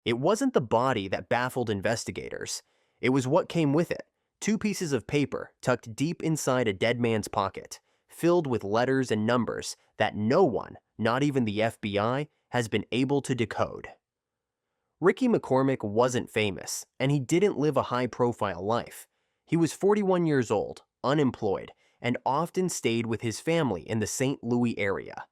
It wasn't the body that baffled investigators. It was what came with it. Two pieces of paper tucked deep inside a dead man's pocket, filled with letters and numbers that no one, not even the FBI, has been able to decode. Ricky McCormick wasn't famous, and he didn't live a high-profile life. He was 41 years old, unemployed, and often stayed with his family in the St. Louis area.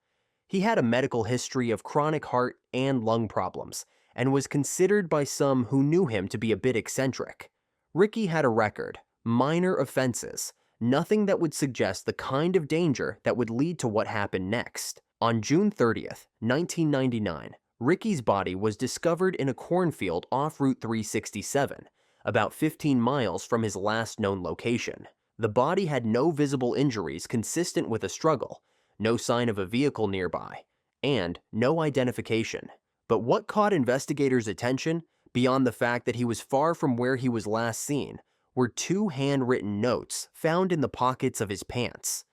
He had a medical history of chronic heart and lung problems, and was considered by some who knew him to be a bit eccentric. Ricky had a record, minor offenses, nothing that would suggest the kind of danger that would lead to what happened next. On June 30th, 1999, Ricky's body was discovered in a cornfield off Route 367, about 15 miles from his last known location. The body had no visible injuries consistent with a struggle, no sign of a vehicle nearby, and no identification. But what caught investigators' attention, beyond the fact that he was far from where he was last seen, were two handwritten notes found in the pockets of his pants.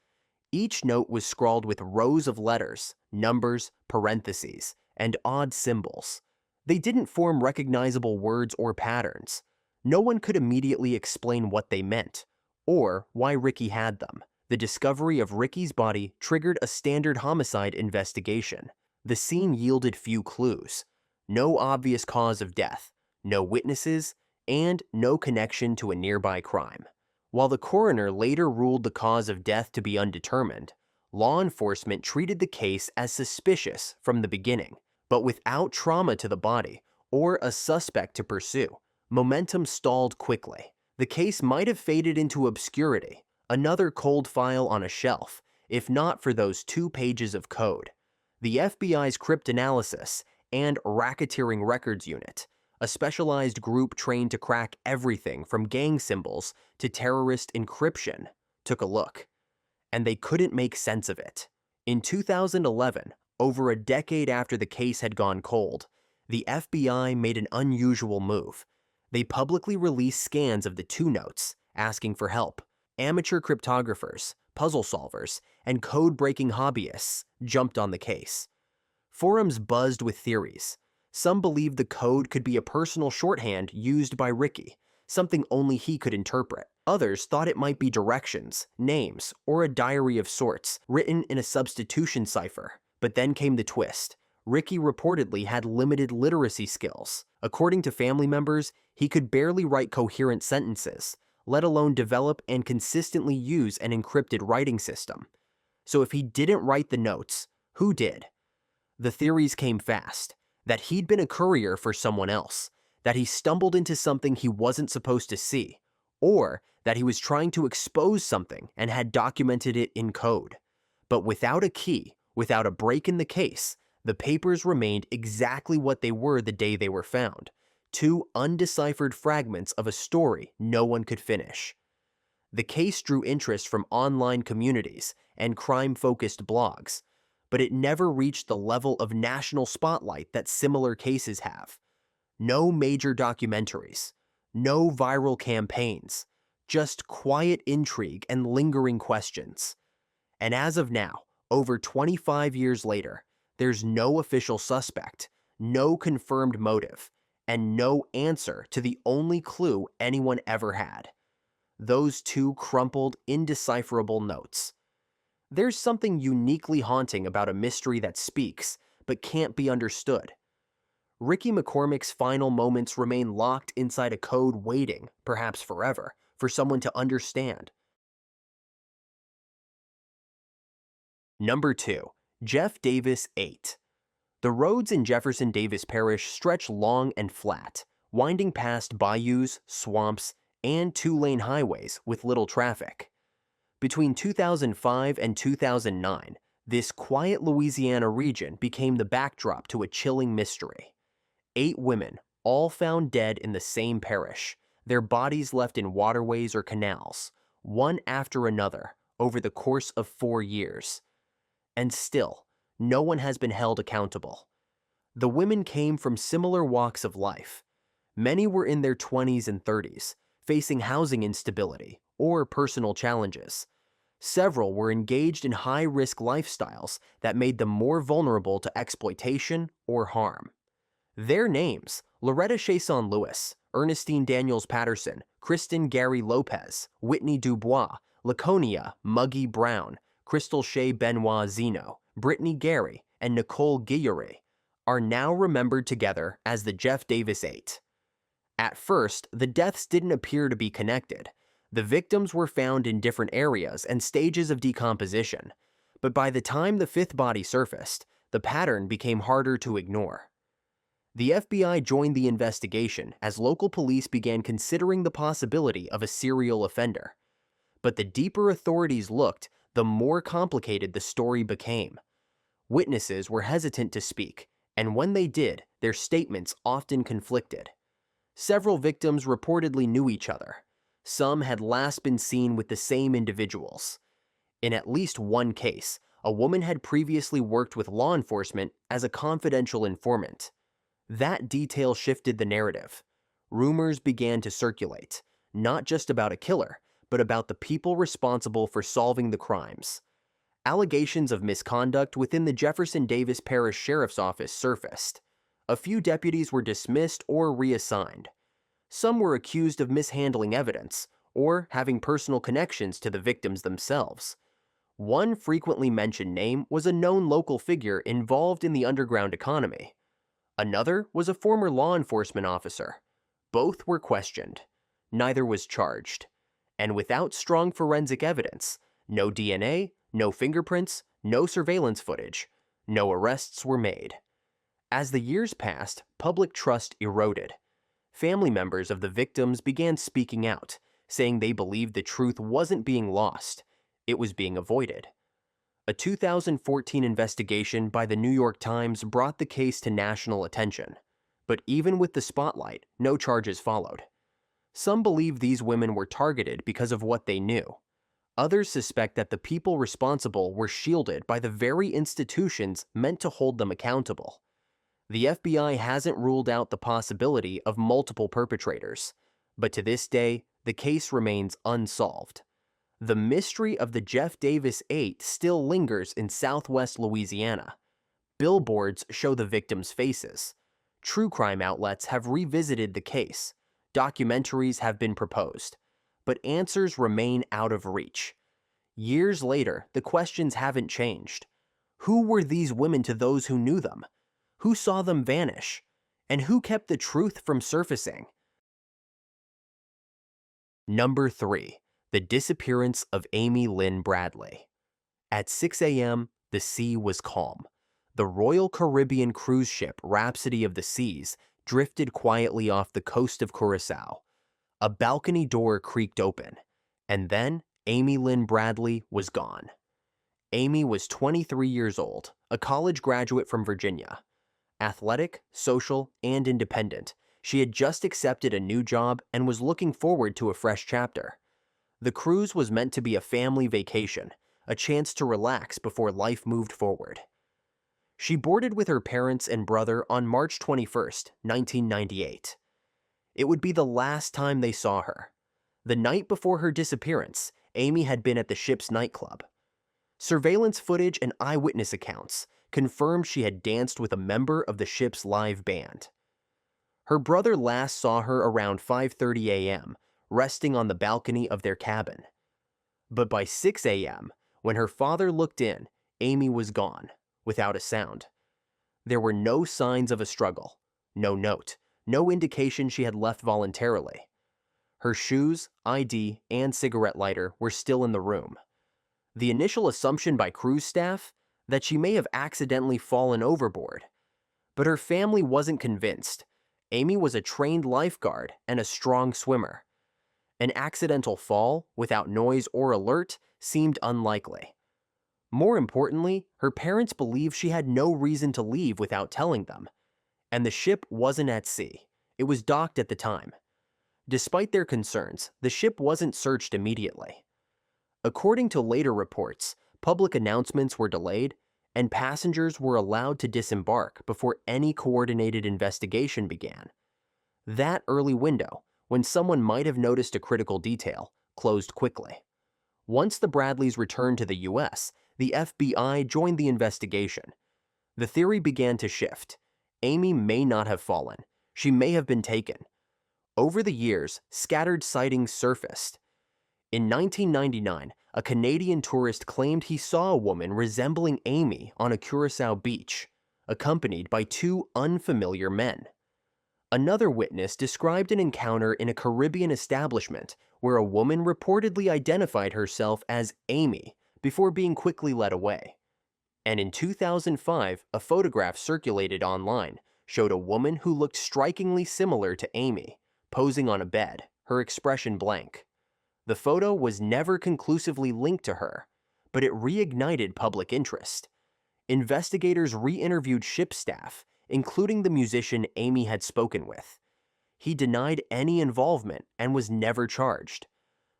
Each note was scrawled with rows of letters, numbers, parentheses, and odd symbols. They didn't form recognizable words or patterns. No one could immediately explain what they meant, or why Ricky had them. The discovery of Ricky's body triggered a standard homicide investigation. The scene yielded few clues. No obvious cause of death, no witnesses, and no connection to a nearby crime. While the coroner later ruled the cause of death to be undetermined, law enforcement treated the case as suspicious from the beginning. But without trauma to the body or a suspect to pursue, momentum stalled quickly. The case might have faded into obscurity, another cold file on a shelf, if not for those 2 pages of code. The FBI's cryptanalysis and racketeering records unit, a specialized group trained to crack everything from gang symbols to terrorist encryption, took a look. And they couldn't make sense of it. In 2011, over a decade after the case had gone cold, the FBI made an unusual move. They publicly released scans of the 2 notes, asking for help. Amateur cryptographers, puzzle solvers, and code-breaking hobbyists jumped on the case. Forums buzzed with theories. Some believed the code could be a personal shorthand used by Ricky, something only he could interpret. Others thought it might be directions, names, or a diary of sorts, written in a substitution cipher. But then came the twist. Ricky reportedly had limited literacy skills. According to family members, he could barely write coherent sentences, let alone develop and consistently use an encrypted writing system. So if he didn't write the notes, who did? The theories came fast. That he'd been a courier for someone else, that he stumbled into something he wasn't supposed to see, or that he was trying to expose something and had documented it in code. But without a key, without a break in the case, the papers remained exactly what they were the day they were found. 2 undeciphered fragments of a story no one could finish. The case drew interest from online communities and crime-focused blogs, but it never reached the level of national spotlight that similar cases have. No major documentaries, no viral campaigns, just quiet intrigue and lingering questions. And as of now, over 25 years later, there's no official suspect, no confirmed motive, and no answer to the only clue anyone ever had. Those 2 crumpled, indecipherable notes. There's something uniquely haunting about a mystery that speaks, but can't be understood. Ricky McCormick's final moments remain locked inside a code waiting, perhaps forever, for someone to understand. Number 2. Jeff Davis 8. The roads in Jefferson Davis Parish stretch long and flat, winding past bayous, swamps, and 2-lane highways with little traffic. Between 2005 and 2009, this quiet Louisiana region became the backdrop to a chilling mystery. 8 women, all found dead in the same parish, their bodies left in waterways or canals, one after another, over the course of 4 years. And still, no one has been held accountable. The women came from similar walks of life. Many were in their 20s and 30s, facing housing instability or personal challenges. Several were engaged in high-risk lifestyles that made them more vulnerable to exploitation or harm. Their names, Loretta Chason Lewis, Ernestine Daniels Patterson, Kristen Gary Lopez, Whitney Dubois, Laconia Muggy Brown, Crystal Shea Benoit Zeno, Brittany Gary, and Nicole Guillory are now remembered together as the Jeff Davis 8. At first, the deaths didn't appear to be connected. The victims were found in different areas and stages of decomposition, but by the time the fifth body surfaced, the pattern became harder to ignore. The FBI joined the investigation as local police began considering the possibility of a serial offender. But the deeper authorities looked, the more complicated the story became. Witnesses were hesitant to speak, and when they did, their statements often conflicted. Several victims reportedly knew each other. Some had last been seen with the same individuals. In at least one case, a woman had previously worked with law enforcement as a confidential informant. That detail shifted the narrative. Rumors began to circulate, not just about a killer, but about the people responsible for solving the crimes. Allegations of misconduct within the Jefferson Davis Parish Sheriff's Office surfaced. A few deputies were dismissed or reassigned. Some were accused of mishandling evidence or having personal connections to the victims themselves. One frequently mentioned name was a known local figure involved in the underground economy. Another was a former law enforcement officer. Both were questioned. Neither was charged. And without strong forensic evidence, no DNA, no fingerprints, no surveillance footage, no arrests were made. As the years passed, public trust eroded. Family members of the victims began speaking out, saying they believed the truth wasn't being lost, it was being avoided. A 2014 investigation by the New York Times brought the case to national attention. But even with the spotlight, no charges followed. Some believe these women were targeted because of what they knew. Others suspect that the people responsible were shielded by the very institutions meant to hold them accountable. The FBI hasn't ruled out the possibility of multiple perpetrators, but to this day, the case remains unsolved. The mystery of the Jeff Davis 8 still lingers in southwest Louisiana. Billboards show the victims' faces. True crime outlets have revisited the case. Documentaries have been proposed, but answers remain out of reach. Years later, the questions haven't changed. Who were these women to those who knew them? Who saw them vanish? And who kept the truth from surfacing? Number 3. The disappearance of Amy Lynn Bradley. At 6 a.m., the sea was calm. The Royal Caribbean cruise ship Rhapsody of the Seas drifted quietly off the coast of Curaçao. A balcony door creaked open, and then Amy Lynn Bradley was gone. Amy was 23 years old, a college graduate from Virginia. Athletic, social, and independent, she had just accepted a new job and was looking forward to a fresh chapter. The cruise was meant to be a family vacation, a chance to relax before life moved forward. She boarded with her parents and brother on March 21, 1998. It would be the last time they saw her. The night before her disappearance, Amy had been at the ship's nightclub. Surveillance footage and eyewitness accounts confirmed she had danced with a member of the ship's live band. Her brother last saw her around 5:30 a.m., resting on the balcony of their cabin. But by 6 a.m., when her father looked in, Amy was gone, without a sound. There were no signs of a struggle, no note, no indication she had left voluntarily. Her shoes, ID, and cigarette lighter were still in the room. The initial assumption by cruise staff? That she may have accidentally fallen overboard. But her family wasn't convinced. Amy was a trained lifeguard and a strong swimmer. An accidental fall, without noise or alert, seemed unlikely. More importantly, her parents believed she had no reason to leave without telling them. And the ship wasn't at sea. It was docked at the time. Despite their concerns, the ship wasn't searched immediately. According to later reports, public announcements were delayed, and passengers were allowed to disembark before any coordinated investigation began. That early window, when someone might have noticed a critical detail, closed quickly. Once the Bradleys returned to the U.S., the FBI joined the investigation. The theory began to shift. Amy may not have fallen. she may have been taken. Over the years, scattered sightings surfaced. In 1999, a Canadian tourist claimed he saw a woman resembling Amy on a Curacao beach, accompanied by two unfamiliar men. Another witness described an encounter in a Caribbean establishment where a woman reportedly identified herself as Amy before being quickly led away. And in 2005, a photograph circulated online showed a woman who looked strikingly similar to Amy, posing on a bed, her expression blank. The photo was never conclusively linked to her, but it reignited public interest. Investigators re-interviewed ship staff, including the musician Amy had spoken with. He denied any involvement and was never charged.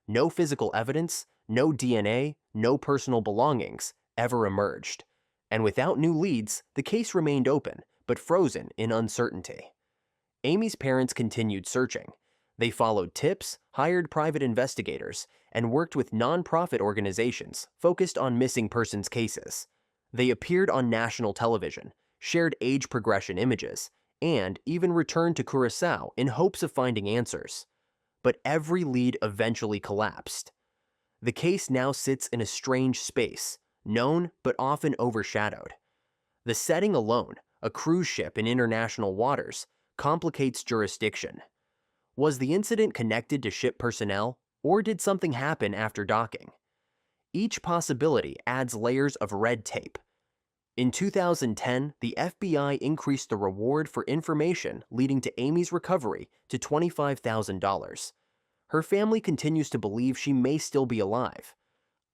No physical evidence, no DNA, no personal belongings ever emerged. And without new leads, the case remained open, but frozen in uncertainty. Amy's parents continued searching. They followed tips, hired private investigators, and worked with nonprofit organizations focused on missing persons cases. They appeared on national television, shared age progression images, and even returned to Curacao in hopes of finding answers. But every lead eventually collapsed. The case now sits in a strange space, known but often overshadowed. The setting alone, a cruise ship in international waters, complicates jurisdiction. Was the incident connected to ship personnel, or did something happen after docking? Each possibility adds layers of red tape. In 2010, the FBI increased the reward for information leading to Amy's recovery to $25,000. Her family continues to believe she may still be alive.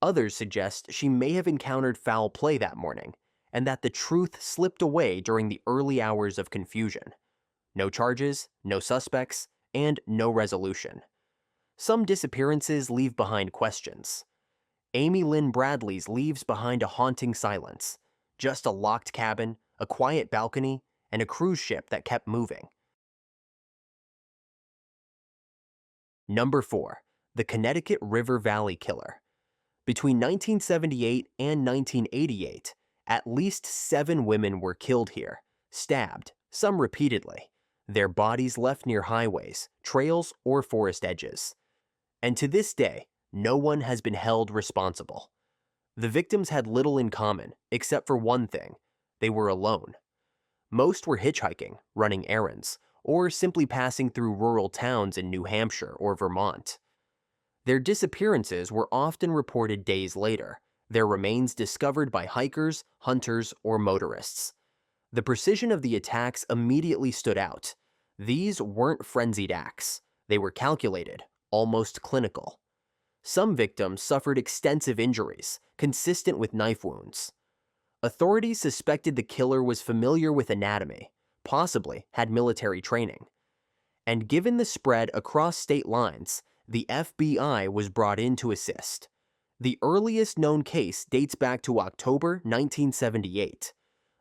Others suggest she may have encountered foul play that morning, and that the truth slipped away during the early hours of confusion. No charges, no suspects, and no resolution. Some disappearances leave behind questions. Amy Lynn Bradley's leaves behind a haunting silence. Just a locked cabin, a quiet balcony, and a cruise ship that kept moving. Number 4. The Connecticut River Valley Killer. Between 1978 and 1988, at least 7 women were killed here, stabbed, some repeatedly, their bodies left near highways, trails, or forest edges. And to this day, no one has been held responsible. The victims had little in common, except for one thing: they were alone. Most were hitchhiking, running errands, or simply passing through rural towns in New Hampshire or Vermont. Their disappearances were often reported days later, their remains discovered by hikers, hunters, or motorists. The precision of the attacks immediately stood out. These weren't frenzied acts. They were calculated, almost clinical. Some victims suffered extensive injuries, consistent with knife wounds. Authorities suspected the killer was familiar with anatomy, possibly had military training. And given the spread across state lines, the FBI was brought in to assist. The earliest known case dates back to October 1978.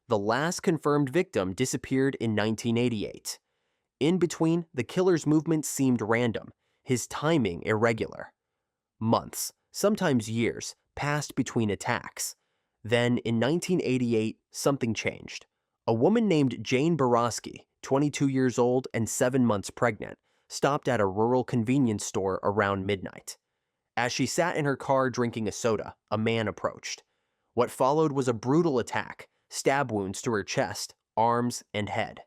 The last confirmed victim disappeared in 1988. In between, the killer's movements seemed random, his timing irregular. Months, sometimes years, passed between attacks. Then, in 1988, something changed. A woman named Jane Borowski, 22 years old and 7 months pregnant, stopped at a rural convenience store around midnight. As she sat in her car drinking a soda, a man approached. What followed was a brutal attack, stab wounds to her chest, arms, and head.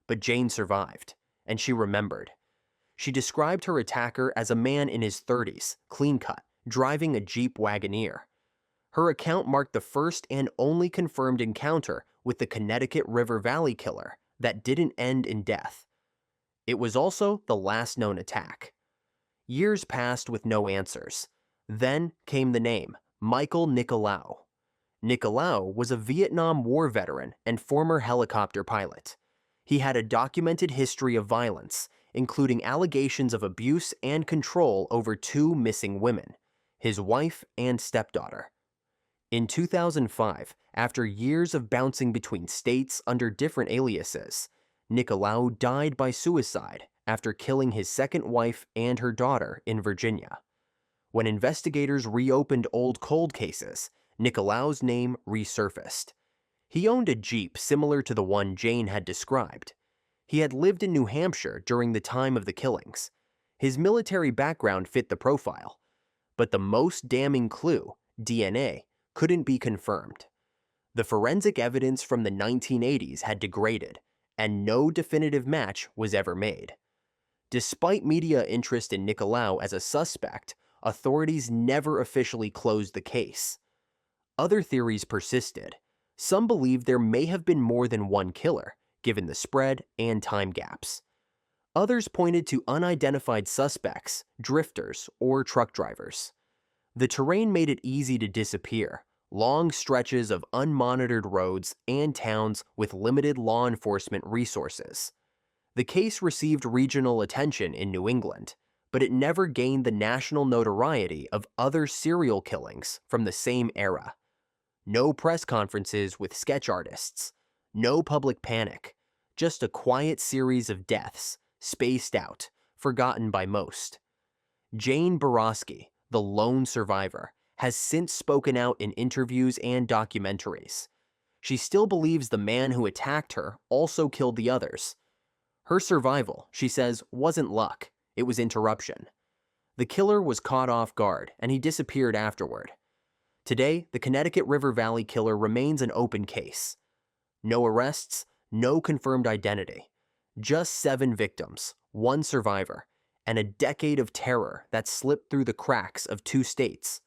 But Jane survived, and she remembered. She described her attacker as a man in his 30s, clean-cut, driving a Jeep Wagoneer. Her account marked the first and only confirmed encounter with the Connecticut River Valley Killer that didn't end in death. It was also the last known attack. Years passed with no answers. Then came the name, Michael Nicolau. Nicolau was a Vietnam War veteran and former helicopter pilot. He had a documented history of violence, including allegations of abuse and control over 2 missing women, his wife and stepdaughter. In 2005, after years of bouncing between states under different aliases, Nicolau died by suicide after killing his second wife and her daughter in Virginia. When investigators reopened old cold cases, Nicolau's name resurfaced. He owned a Jeep similar to the one Jane had described. He had lived in New Hampshire during the time of the killings. His military background fit the profile. But the most damning clue, DNA, couldn't be confirmed. The forensic evidence from the 1980s had degraded, and no definitive match was ever made. Despite media interest in Nicolau as a suspect, authorities never officially closed the case. Other theories persisted. Some believed there may have been more than one killer, given the spread and time gaps. Others pointed to unidentified suspects, drifters, or truck drivers. The terrain made it easy to disappear. Long stretches of unmonitored roads and towns with limited law enforcement resources. The case received regional attention in New England, but it never gained the national notoriety of other serial killings from the same era. No press conferences with sketch artists, no public panic, just a quiet series of deaths, spaced out, forgotten by most. Jane Borowski, the lone survivor, has since spoken out in interviews and documentaries. She still believes the man who attacked her also killed the others. Her survival, she says, wasn't luck, it was interruption. The killer was caught off guard, and he disappeared afterward. Today, the Connecticut River Valley Killer remains an open case. No arrests, no confirmed identity. Just 7 victims, 1 survivor, and a decade of terror that slipped through the cracks of 2 states.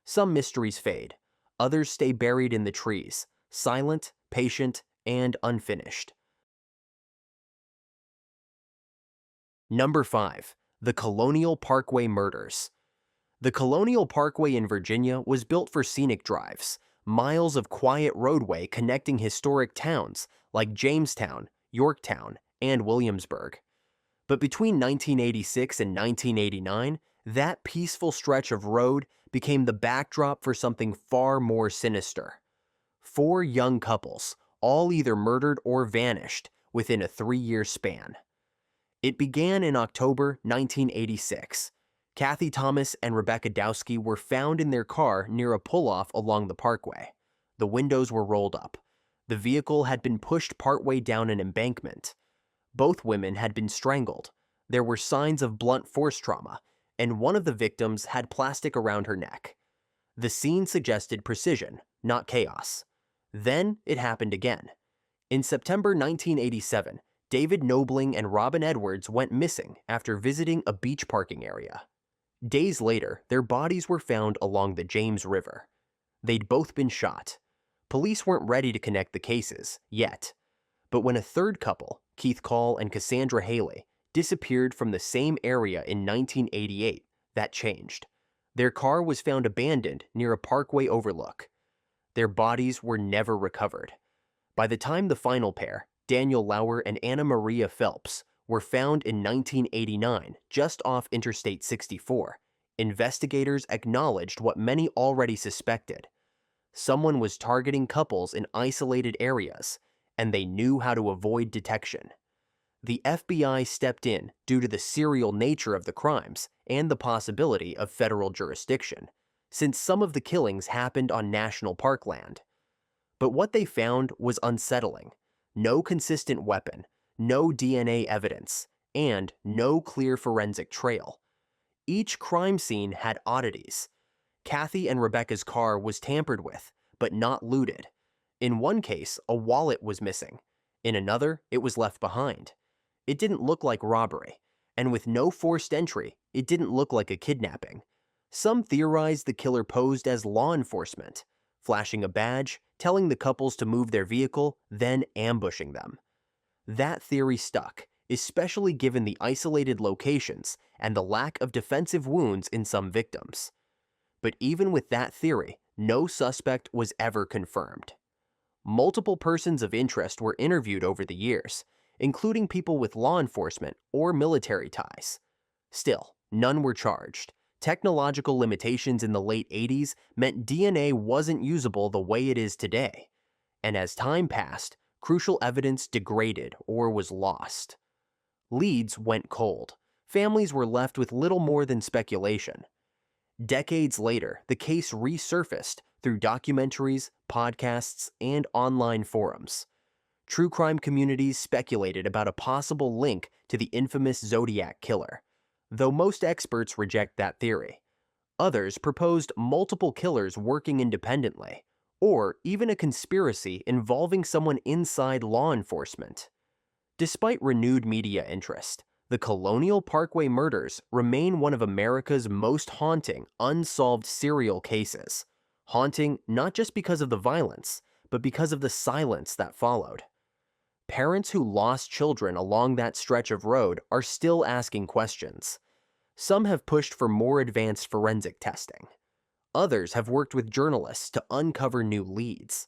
Some mysteries fade, others stay buried in the trees, silent, patient, and unfinished. Number 5. The Colonial Parkway Murders. The Colonial Parkway in Virginia was built for scenic drives, miles of quiet roadway connecting historic towns like Jamestown, Yorktown, and Williamsburg. But between 1986 and 1989, that peaceful stretch of road became the backdrop for something far more sinister. 4 young couples, all either murdered or vanished within a 3-year span. It began in October 1986. Kathy Thomas and Rebecca Dowski were found in their car near a pull-off along the parkway. The windows were rolled up. The vehicle had been pushed partway down an embankment. Both women had been strangled. There were signs of blunt force trauma, and one of the victims had plastic around her neck. The scene suggested precision, not chaos. Then it happened again. In September 1987, David Nobling and Robin Edwards went missing after visiting a beach parking area. Days later, their bodies were found along the James River. They'd both been shot. Police weren't ready to connect the cases, yet. But when a third couple, Keith Call and Cassandra Haley, disappeared from the same area in 1988, that changed. Their car was found abandoned near a parkway overlook. Their bodies were never recovered. By the time the final pair, Daniel Lauer and Anna Maria Phelps, were found in 1989 just off Interstate 64, investigators acknowledged what many already suspected. Someone was targeting couples in isolated areas, and they knew how to avoid detection. The FBI stepped in due to the serial nature of the crimes and the possibility of federal jurisdiction, since some of the killings happened on national park land. But what they found was unsettling. No consistent weapon, no DNA evidence, and no clear forensic trail. Each crime scene had oddities. Kathy and Rebecca's car was tampered with, but not looted. In one case, a wallet was missing. In another, it was left behind. It didn't look like robbery, and with no forced entry, it didn't look like a kidnapping. Some theorized the killer posed as law enforcement, flashing a badge, telling the couples to move their vehicle, then ambushing them. That theory stuck, especially given the isolated locations and the lack of defensive wounds in some victims. But even with that theory, no suspect was ever confirmed. Multiple persons of interest were interviewed over the years, including people with law enforcement or military ties. Still, none were charged. Technological limitations in the late 80s meant DNA wasn't usable the way it is today. And as time passed, crucial evidence degraded or was lost. Leads went cold. Families were left with little more than speculation. Decades later, the case resurfaced through documentaries, podcasts, and online forums. true crime communities speculated about a possible link to the infamous Zodiac killer, though most experts reject that theory. Others proposed multiple killers working independently, or even a conspiracy involving someone inside law enforcement. Despite renewed media interest, the Colonial Parkway murders remain one of America's most haunting, unsolved serial cases. Haunting not just because of the violence, but because of the silence that followed. Parents who lost children along that stretch of road are still asking questions. Some have pushed for more advanced forensic testing. Others have worked with journalists to uncover new leads.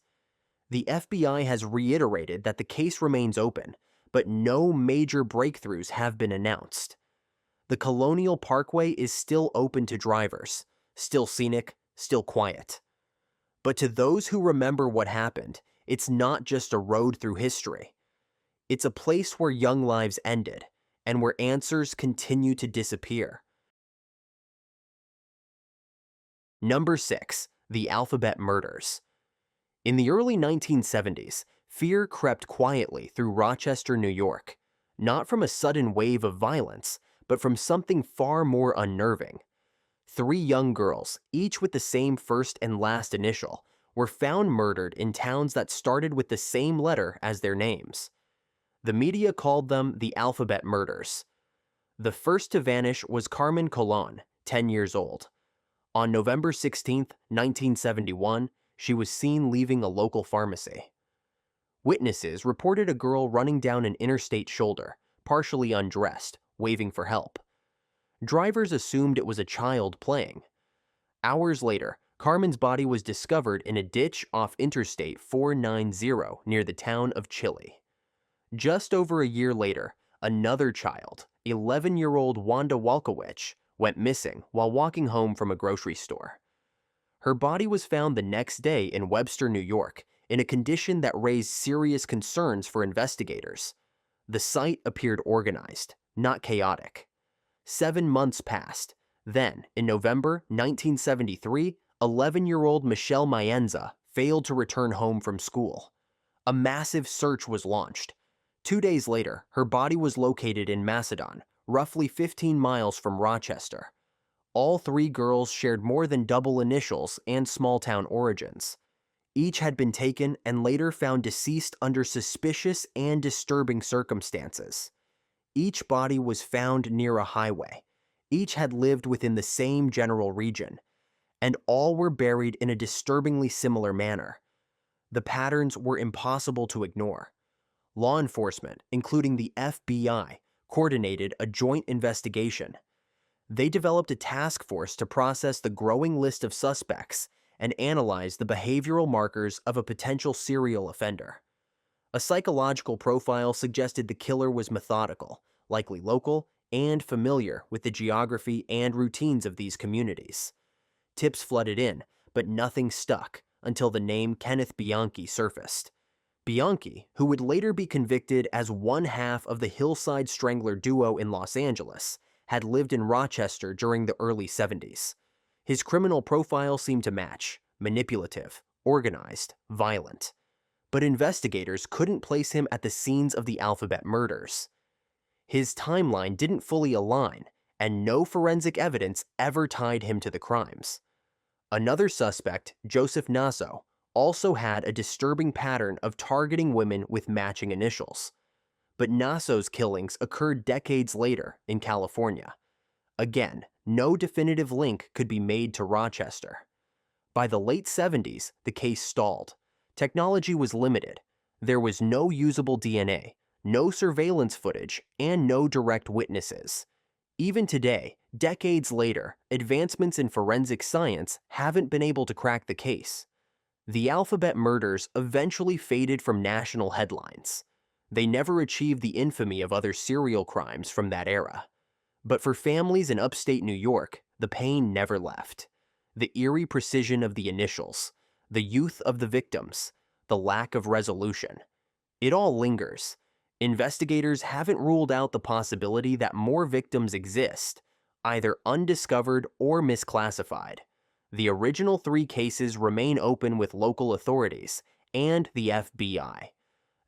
The FBI has reiterated that the case remains open, but no major breakthroughs have been announced. The Colonial Parkway is still open to drivers, still scenic, still quiet. But to those who remember what happened, it's not just a road through history. It's a place where young lives ended, and where answers continue to disappear. Number 6. The Alphabet Murders. In the early 1970s, fear crept quietly through Rochester, New York, not from a sudden wave of violence, but from something far more unnerving. 3 young girls, each with the same first and last initial, were found murdered in towns that started with the same letter as their names. The media called them the Alphabet Murders. The first to vanish was Carmen Colon, 10 years old. On November 16, 1971, she was seen leaving a local pharmacy. Witnesses reported a girl running down an interstate shoulder, partially undressed, waving for help. Drivers assumed it was a child playing. Hours later, Carmen's body was discovered in a ditch off Interstate 490 near the town of Chile. Just over a year later, another child, 11-year-old Wanda Walkowicz, went missing while walking home from a grocery store. Her body was found the next day in Webster, New York, in a condition that raised serious concerns for investigators. The site appeared organized, not chaotic. 7 months passed. Then, in November 1973, 11-year-old Michelle Maenza failed to return home from school. A massive search was launched. 2 days later, her body was located in Macedon, roughly 15 miles from Rochester. All 3 girls shared more than double initials and small-town origins. Each had been taken and later found deceased under suspicious and disturbing circumstances. Each body was found near a highway. Each had lived within the same general region, and all were buried in a disturbingly similar manner. The patterns were impossible to ignore. Law enforcement, including the FBI, coordinated a joint investigation. They developed a task force to process the growing list of suspects and analyze the behavioral markers of a potential serial offender. A psychological profile suggested the killer was methodical, likely local, and familiar with the geography and routines of these communities. Tips flooded in, but nothing stuck until the name Kenneth Bianchi surfaced. Bianchi, who would later be convicted as one half of the Hillside Strangler duo in Los Angeles, had lived in Rochester during the early 70s. His criminal profile seemed to match: manipulative, organized, violent. But investigators couldn't place him at the scenes of the Alphabet Murders. His timeline didn't fully align, and no forensic evidence ever tied him to the crimes. Another suspect, Joseph Nasso, also had a disturbing pattern of targeting women with matching initials. But Nasso's killings occurred decades later in California. Again, no definitive link could be made to Rochester. By the late 70s, the case stalled. Technology was limited. There was no usable DNA, no surveillance footage, and no direct witnesses. Even today, decades later, advancements in forensic science haven't been able to crack the case. The Alphabet Murders eventually faded from national headlines. They never achieved the infamy of other serial crimes from that era. But for families in upstate New York, the pain never left. The eerie precision of the initials, the youth of the victims, the lack of resolution. It all lingers. Investigators haven't ruled out the possibility that more victims exist, either undiscovered or misclassified. The original 3 cases remain open with local authorities and the FBI.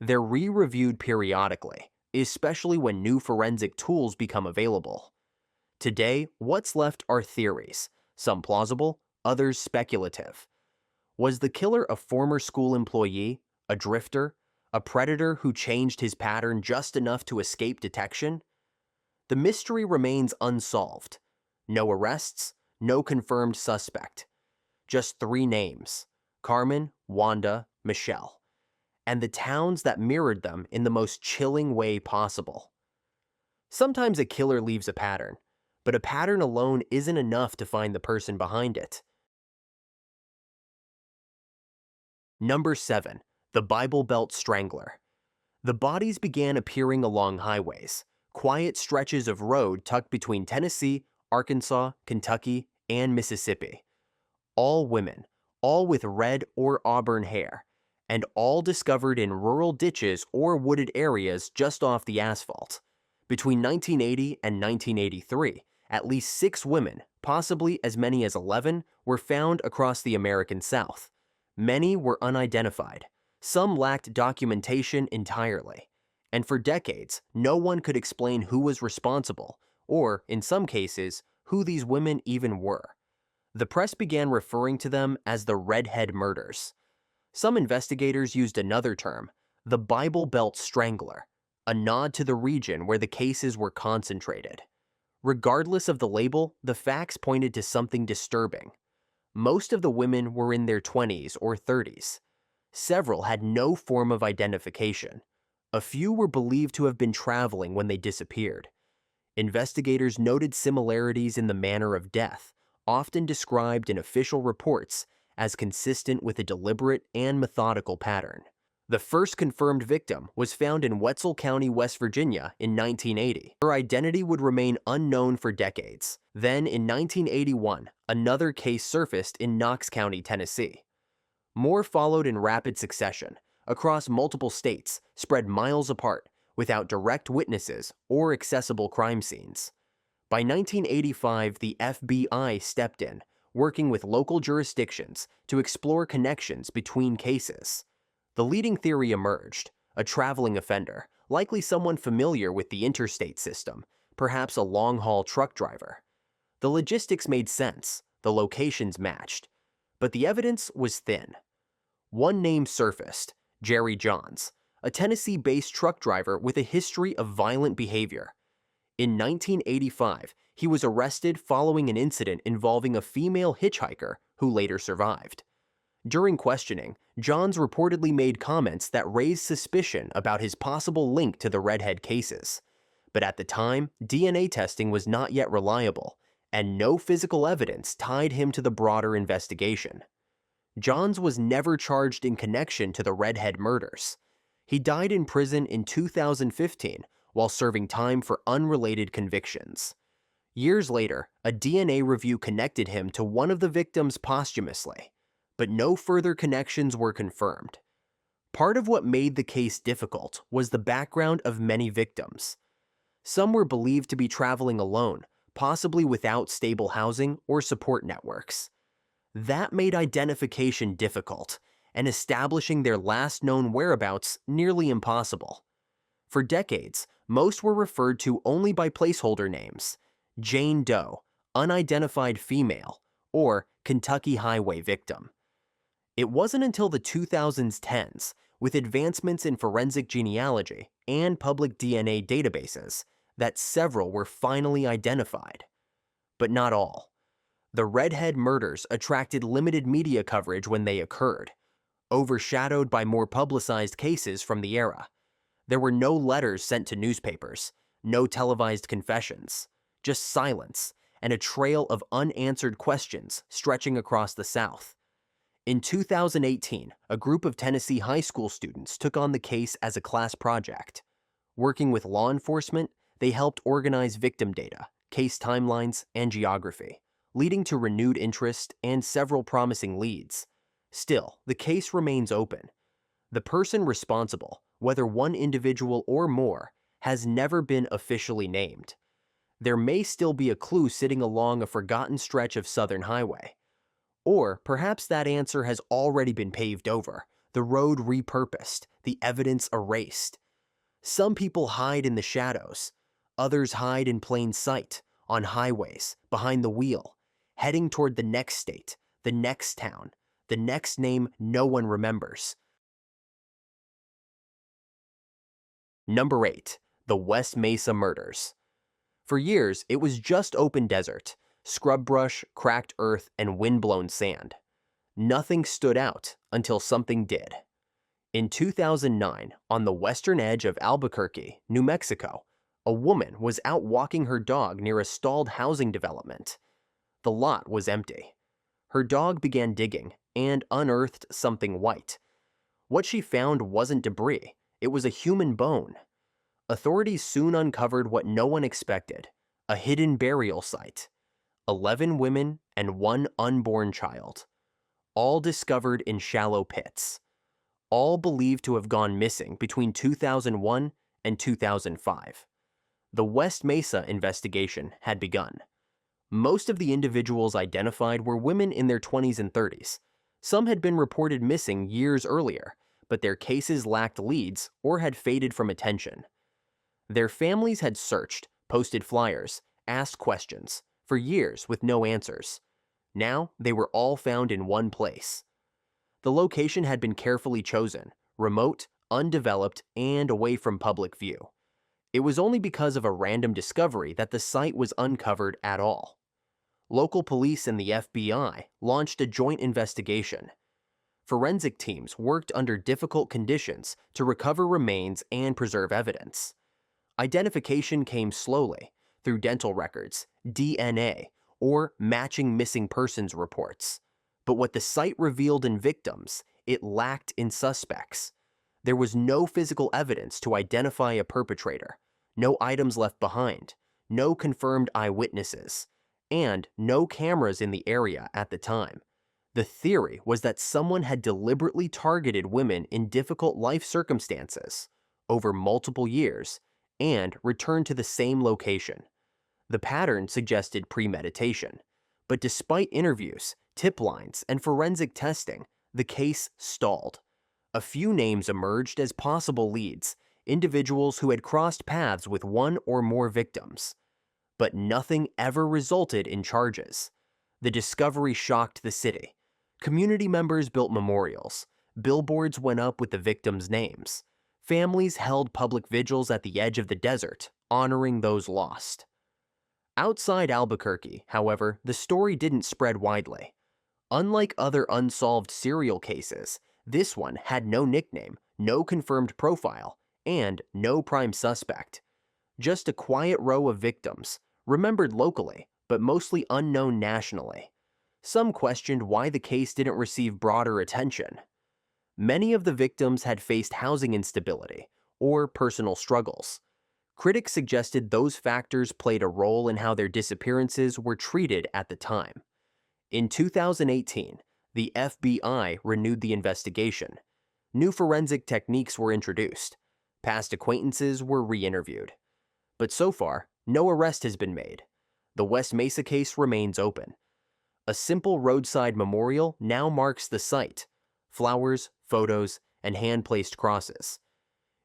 They're re-reviewed periodically, especially when new forensic tools become available. Today, what's left are theories, some plausible, others speculative. Was the killer a former school employee, a drifter, a predator who changed his pattern just enough to escape detection? The mystery remains unsolved. No arrests, no confirmed suspect. Just 3 names: Carmen, Wanda, Michelle, and the towns that mirrored them in the most chilling way possible. Sometimes a killer leaves a pattern, but a pattern alone isn't enough to find the person behind it. Number 7. The Bible Belt Strangler. The bodies began appearing along highways, quiet stretches of road tucked between Tennessee, Arkansas, Kentucky, and Mississippi. All women, all with red or auburn hair, and all discovered in rural ditches or wooded areas just off the asphalt. Between 1980 and 1983, at least 6 women, possibly as many as 11, were found across the American South. Many were unidentified. Some lacked documentation entirely. And for decades, no one could explain who was responsible, or, in some cases, who these women even were. The press began referring to them as the Redhead Murders. Some investigators used another term, the Bible Belt Strangler, a nod to the region where the cases were concentrated. Regardless of the label, the facts pointed to something disturbing. Most of the women were in their 20s or 30s. Several had no form of identification. A few were believed to have been traveling when they disappeared. Investigators noted similarities in the manner of death, often described in official reports as consistent with a deliberate and methodical pattern. The first confirmed victim was found in Wetzel County, West Virginia in 1980. Her identity would remain unknown for decades. Then, in 1981, another case surfaced in Knox County, Tennessee. More followed in rapid succession, across multiple states, spread miles apart, without direct witnesses or accessible crime scenes. By 1985, the FBI stepped in, working with local jurisdictions to explore connections between cases. The leading theory emerged: a traveling offender, likely someone familiar with the interstate system, perhaps a long-haul truck driver. The logistics made sense, the locations matched, but the evidence was thin. One name surfaced: Jerry Johns, a Tennessee-based truck driver with a history of violent behavior. In 1985, he was arrested following an incident involving a female hitchhiker who later survived. During questioning, Johns reportedly made comments that raised suspicion about his possible link to the Redhead cases. But at the time, DNA testing was not yet reliable, and no physical evidence tied him to the broader investigation. Johns was never charged in connection to the Redhead murders. He died in prison in 2015 while serving time for unrelated convictions. Years later, a DNA review connected him to one of the victims posthumously, but no further connections were confirmed. Part of what made the case difficult was the background of many victims. Some were believed to be traveling alone, possibly without stable housing or support networks. That made identification difficult, and establishing their last known whereabouts nearly impossible. For decades, most were referred to only by placeholder names: Jane Doe, unidentified female, or Kentucky Highway victim. It wasn't until the 2010s, with advancements in forensic genealogy and public DNA databases, that several were finally identified. But not all. The Redhead murders attracted limited media coverage when they occurred, overshadowed by more publicized cases from the era. There were no letters sent to newspapers, no televised confessions, just silence and a trail of unanswered questions stretching across the South. In 2018, a group of Tennessee high school students took on the case as a class project. Working with law enforcement, they helped organize victim data, case timelines, and geography, leading to renewed interest and several promising leads. Still, the case remains open. The person responsible, whether one individual or more, has never been officially named. There may still be a clue sitting along a forgotten stretch of Southern Highway. Or perhaps that answer has already been paved over, the road repurposed, the evidence erased. Some people hide in the shadows. Others hide in plain sight, on highways, behind the wheel, heading toward the next state, the next town, the next name no one remembers. Number 8. The West Mesa Murders. For years, it was just open desert, scrub brush, cracked earth, and windblown sand. Nothing stood out until something did. In 2009, on the western edge of Albuquerque, New Mexico, a woman was out walking her dog near a stalled housing development. The lot was empty. Her dog began digging and unearthed something white. What she found wasn't debris, it was a human bone. Authorities soon uncovered what no one expected: a hidden burial site. 11 women and 1 unborn child. All discovered in shallow pits. All believed to have gone missing between 2001 and 2005. The West Mesa investigation had begun. Most of the individuals identified were women in their 20s and 30s. Some had been reported missing years earlier, but their cases lacked leads or had faded from attention. Their families had searched, posted flyers, asked questions, for years with no answers. Now they were all found in one place. The location had been carefully chosen, remote, undeveloped, and away from public view. It was only because of a random discovery that the site was uncovered at all. Local police and the FBI launched a joint investigation. Forensic teams worked under difficult conditions to recover remains and preserve evidence. Identification came slowly, through dental records, DNA, or matching missing persons reports. But what the site revealed in victims, it lacked in suspects. There was no physical evidence to identify a perpetrator, no items left behind, no confirmed eyewitnesses, and no cameras in the area at the time. The theory was that someone had deliberately targeted women in difficult life circumstances over multiple years and returned to the same location. The pattern suggested premeditation, but despite interviews, tip lines, and forensic testing, the case stalled. A few names emerged as possible leads, individuals who had crossed paths with one or more victims. But nothing ever resulted in charges. The discovery shocked the city. Community members built memorials. Billboards went up with the victims' names. Families held public vigils at the edge of the desert, honoring those lost. Outside Albuquerque, however, the story didn't spread widely. Unlike other unsolved serial cases, this one had no nickname, no confirmed profile, and no prime suspect. Just a quiet row of victims, remembered locally, but mostly unknown nationally. Some questioned why the case didn't receive broader attention. Many of the victims had faced housing instability or personal struggles. Critics suggested those factors played a role in how their disappearances were treated at the time. In 2018, the FBI renewed the investigation. New forensic techniques were introduced. Past acquaintances were re-interviewed. But so far, no arrest has been made. The West Mesa case remains open. A simple roadside memorial now marks the site: flowers, photos, and hand-placed crosses.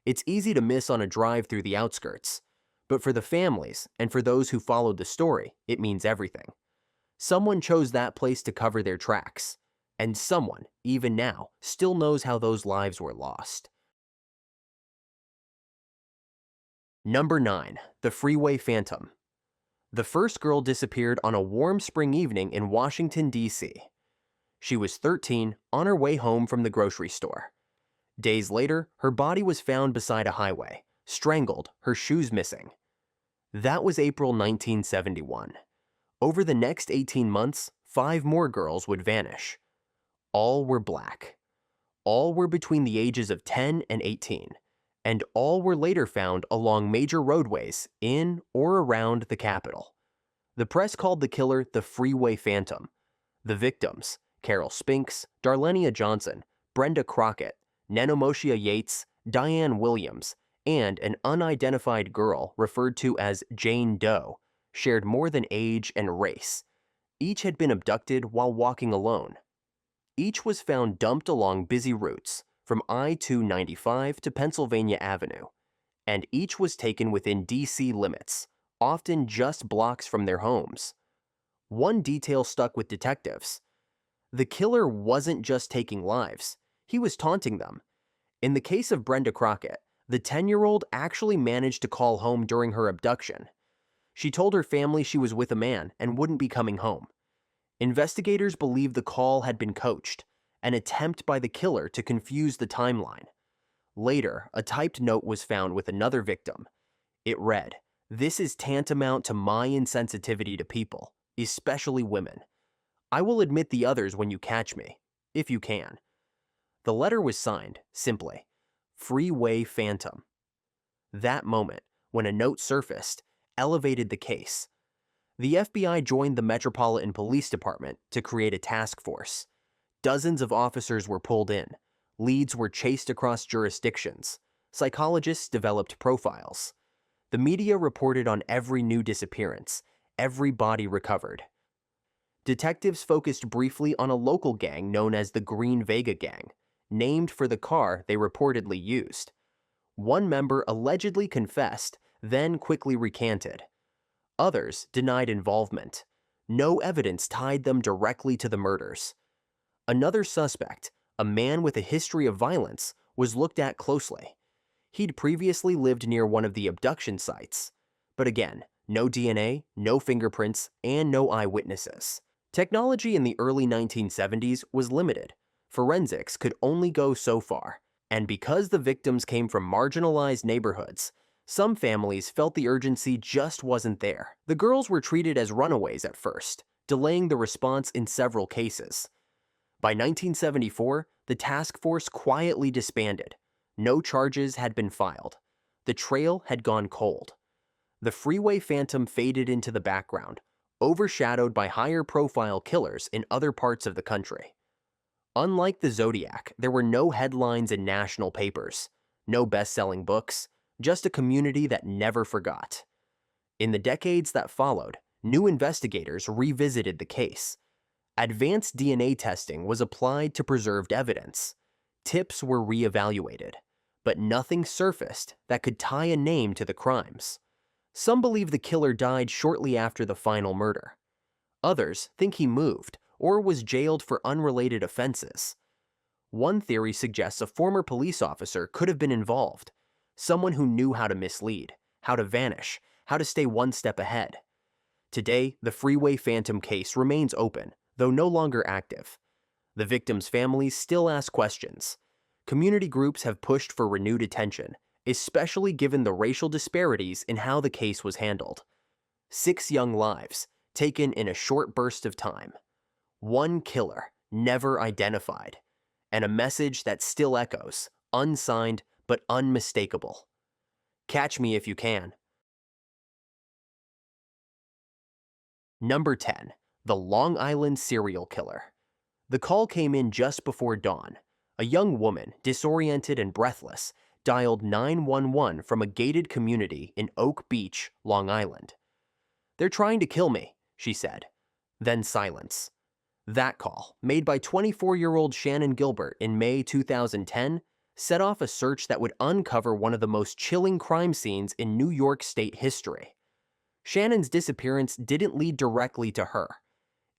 It's easy to miss on a drive through the outskirts, but for the families and for those who followed the story, it means everything. Someone chose that place to cover their tracks, and someone, even now, still knows how those lives were lost. Number 9. The Freeway Phantom. The first girl disappeared on a warm spring evening in Washington, D.C. She was 13, on her way home from the grocery store. Days later, her body was found beside a highway, strangled, her shoes missing. That was April 1971. Over the next 18 months, 5 more girls would vanish. All were black. All were between the ages of 10 and 18, and all were later found along major roadways in or around the capital. The press called the killer the Freeway Phantom. The victims, Carol Spinks, Darlenia Johnson, Brenda Crockett, Nanomoshia Yates, Diane Williams, and an unidentified girl referred to as Jane Doe, shared more than age and race. Each had been abducted while walking alone. Each was found dumped along busy routes, from I-295 to Pennsylvania Avenue, and each was taken within D.C. limits, often just blocks from their homes. One detail stuck with detectives. The killer wasn't just taking lives, he was taunting them. In the case of Brenda Crockett, the 10-year-old actually managed to call home during her abduction. She told her family she was with a man and wouldn't be coming home. Investigators believe the call had been coached, an attempt by the killer to confuse the timeline. Later, a typed note was found with another victim. It read, "This is tantamount to my insensitivity to people, especially women. I will admit the others when you catch me, if you can." The letter was signed, simply, Freeway Phantom. That moment, when a note surfaced, elevated the case. The FBI joined the Metropolitan Police Department to create a task force. Dozens of officers were pulled in. Leads were chased across jurisdictions. Psychologists developed profiles. The media reported on every new disappearance, every body recovered. Detectives focused briefly on a local gang known as the Green Vega Gang, named for the car they reportedly used. One member allegedly confessed, then quickly recanted. Others denied involvement. No evidence tied them directly to the murders. Another suspect, a man with a history of violence, was looked at closely. He'd previously lived near one of the abduction sites. But again, no DNA, no fingerprints, and no eyewitnesses. Technology in the early 1970s was limited. Forensics could only go so far, and because the victims came from marginalized neighborhoods, some families felt the urgency just wasn't there. The girls were treated as runaways at first, delaying the response in several cases. By 1974, the task force quietly disbanded. No charges had been filed. The trail had gone cold. The Freeway Phantom faded into the background, overshadowed by higher-profile killers in other parts of the country. Unlike the Zodiac, there were no headlines in national papers, no best-selling books, just a community that never forgot. In the decades that followed, new investigators revisited the case. Advanced DNA testing was applied to preserved evidence. Tips were reevaluated, but nothing surfaced that could tie a name to the crimes. Some believe the killer died shortly after the final murder. Others think he moved or was jailed for unrelated offenses. One theory suggests a former police officer could have been involved, someone who knew how to mislead, how to vanish, how to stay one step ahead. Today, the Freeway Phantom case remains open, though no longer active. The victims' families still ask questions. Community groups have pushed for renewed attention, especially given the racial disparities in how the case was handled. 6 young lives, taken in a short burst of time. One killer, never identified. And a message that still echoes, unsigned but unmistakable. Catch me if you can. Number 10. The Long Island Serial Killer. The call came in just before dawn. A young woman, disoriented and breathless, dialed 911 from a gated community in Oak Beach, Long Island. "They're trying to kill me," she said. Then silence. That call, made by 24-year-old Shannon Gilbert in May 2010, set off a search that would uncover one of the most chilling crime scenes in New York State history. Shannon's disappearance didn't lead directly to her.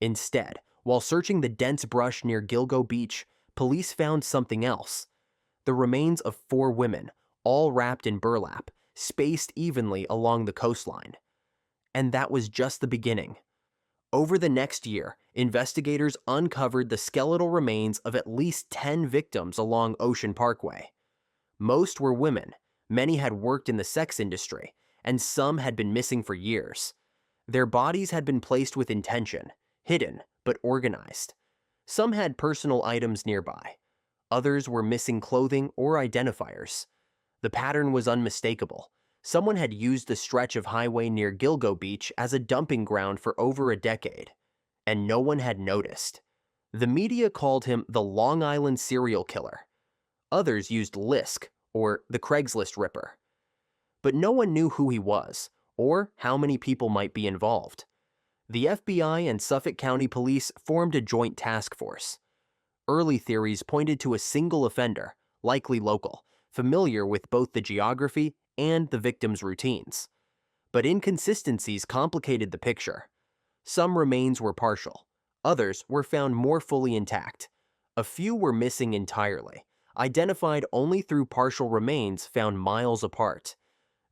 Instead, while searching the dense brush near Gilgo Beach, police found something else. The remains of 4 women, all wrapped in burlap, spaced evenly along the coastline. And that was just the beginning. Over the next year, investigators uncovered the skeletal remains of at least 10 victims along Ocean Parkway. Most were women, many had worked in the sex industry, and some had been missing for years. Their bodies had been placed with intention, hidden but organized. Some had personal items nearby. Others were missing clothing or identifiers. The pattern was unmistakable. Someone had used the stretch of highway near Gilgo Beach as a dumping ground for over a decade, and no one had noticed. The media called him the Long Island Serial Killer. Others used Lisk, or the Craigslist Ripper. But no one knew who he was, or how many people might be involved. The FBI and Suffolk County Police formed a joint task force. Early theories pointed to a single offender, likely local, familiar with both the geography and the victim's routines. But inconsistencies complicated the picture. Some remains were partial. Others were found more fully intact. A few were missing entirely, identified only through partial remains found miles apart.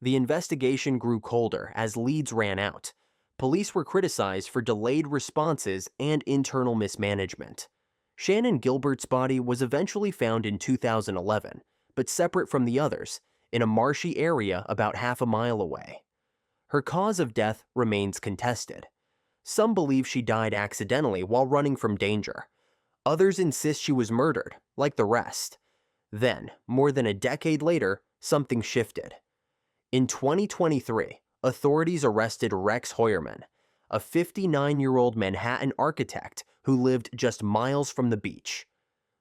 The investigation grew colder as leads ran out. Police were criticized for delayed responses and internal mismanagement. Shannon Gilbert's body was eventually found in 2011, but separate from the others, in a marshy area about half a mile away. Her cause of death remains contested. Some believe she died accidentally while running from danger. Others insist she was murdered, like the rest. Then, more than a decade later, something shifted. In 2023, authorities arrested Rex Hoyerman, a 59-year-old Manhattan architect who lived just miles from the beach.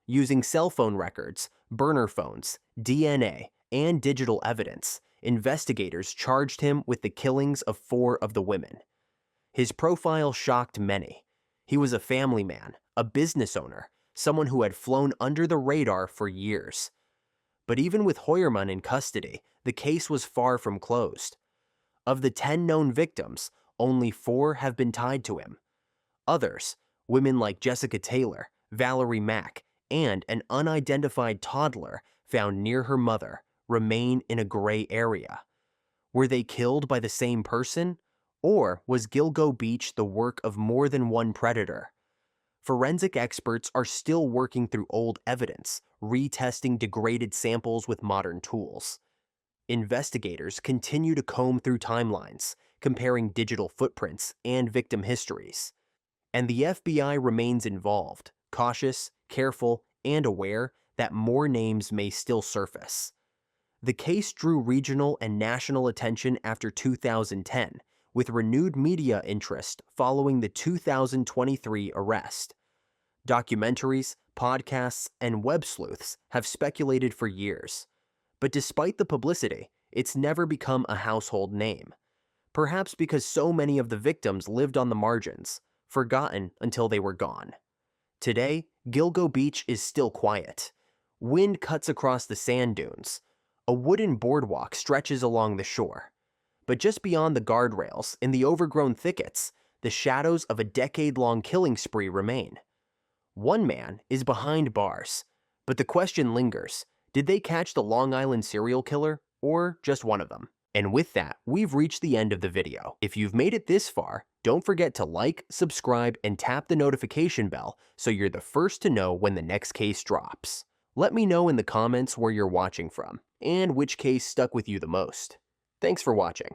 Using cell phone records, burner phones, DNA, and digital evidence, investigators charged him with the killings of 4 of the women. His profile shocked many. He was a family man, a business owner, someone who had flown under the radar for years. But even with Hoyerman in custody, the case was far from closed. Of the 10 known victims, only 4 have been tied to him. Others, women like Jessica Taylor, Valerie Mack, and an unidentified toddler found near her mother, remain in a gray area. Were they killed by the same person? Or was Gilgo Beach the work of more than one predator? Forensic experts are still working through old evidence, retesting degraded samples with modern tools. Investigators continue to comb through timelines, comparing digital footprints and victim histories. And the FBI remains involved, cautious, careful, and aware that more names may still surface. The case drew regional and national attention after 2010, with renewed media interest following the 2023 arrest. Documentaries, podcasts, and web sleuths have speculated for years. But despite the publicity, it's never become a household name. Perhaps because so many of the victims lived on the margins, forgotten until they were gone. Today, Gilgo Beach is still quiet. Wind cuts across the sand dunes. A wooden boardwalk stretches along the shore. But just beyond the guardrails, in the overgrown thickets, the shadows of a decade-long killing spree remain. One man is behind bars, but the question lingers, did they catch the Long Island serial killer, or just one of them? And with that, we've reached the end of the video. If you've made it this far, don't forget to like, subscribe, and tap the notification bell so you're the first to know when the next case drops. Let me know in the comments where you're watching from, and which case stuck with you the most. Thanks for watching.